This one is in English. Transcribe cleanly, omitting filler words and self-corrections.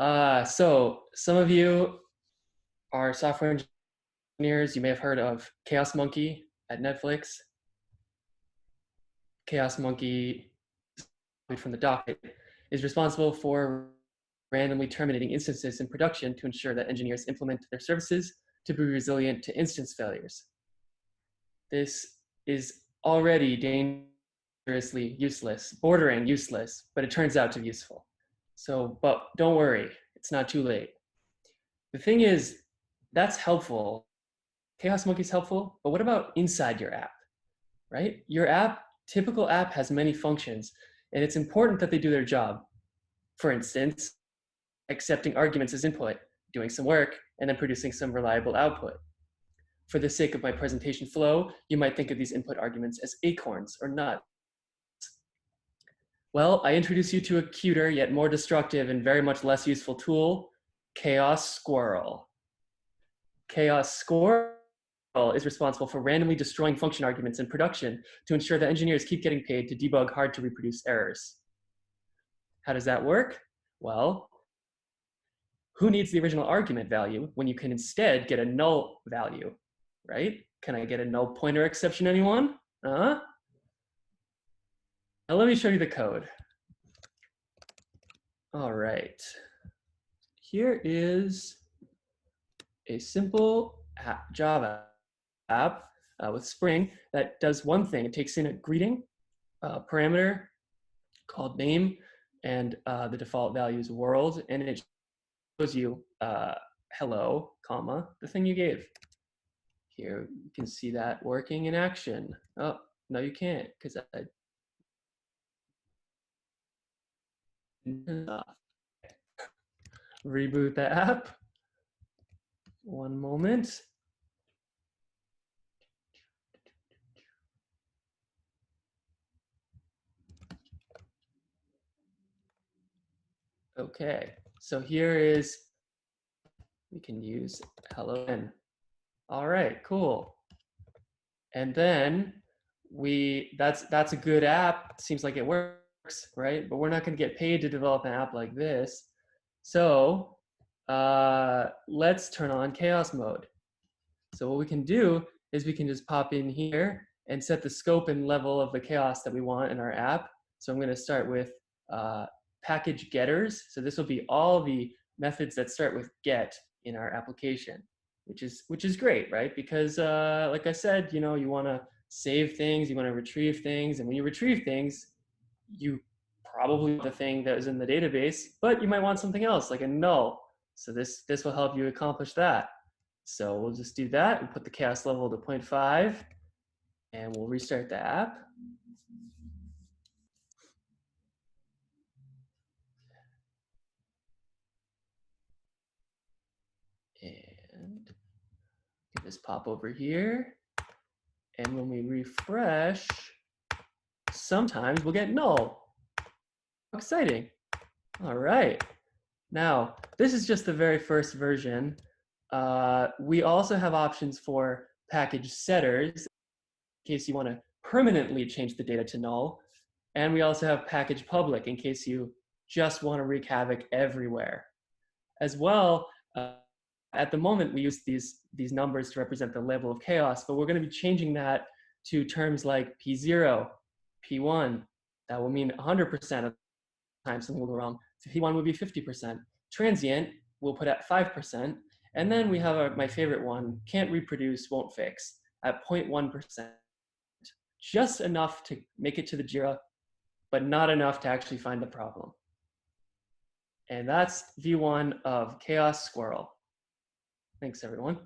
So some of you are software engineers. You may have heard of Chaos Monkey at Netflix. Chaos Monkey, from the docket, is responsible for randomly terminating instances in production to ensure that engineers implement their services to be resilient to instance failures. This is already dangerously useless, bordering useless, but it turns out to be useful. So, but don't worry, it's not too late. The thing is, that's helpful. Chaos Monkey is helpful, but what about inside your app, right? Your app, typical app, has many functions, and it's important that they do their job. For instance, accepting arguments as input, doing some work, and then producing some reliable output. For the sake of my presentation flow, you might think of these input arguments as acorns or nuts. Well, I introduce you to a cuter yet more destructive and very much less useful tool, Chaos Squirrel. Chaos Squirrel is responsible for randomly destroying function arguments in production to ensure that engineers keep getting paid to debug hard to reproduce errors. How does that work? Well, who needs the original argument value when you can instead get a null value, right? Can I get a null pointer exception, anyone? Now let me show you the code. All right. Here is a simple Java app with Spring that does one thing. It takes in a greeting parameter called name, and the default value is world, and it shows you hello, comma, the thing you gave. Here you can see that working in action. Oh, no, you can't, because I reboot the app. One moment. Okay, so here is, we can use hello n. All right, cool. And then that's a good app. Seems like it works, right? But we're not going to get paid to develop an app like this. So let's turn on chaos mode. So what we can do is we can just pop in here and set the scope and level of the chaos that we want in our app. So I'm going to start with package getters. So this will be all the methods that start with get in our application, which is great, right? Because like I said, you want to save things, you want to retrieve things, and when you retrieve things, you probably want the thing that is in the database, but you might want something else like a null. So this will help you accomplish that. So we'll just do that and put the chaos level to 0.5, and we'll restart the app. And just pop over here. And when we refresh, sometimes we'll get null. Exciting. All right. Now, this is just the very first version. We also have options for package setters in case you want to permanently change the data to null. And we also have package public in case you just want to wreak havoc everywhere. As well, at the moment, we use these numbers to represent the level of chaos, but we're going to be changing that to terms like P0, P1. That will mean 100% of the time something will go wrong. So P1 would be 50%. Transient, we'll put at 5%. And then we have my favorite one, can't reproduce, won't fix, at 0.1%. Just enough to make it to the JIRA, but not enough to actually find the problem. And that's V1 of Chaos Squirrel. Thanks, everyone.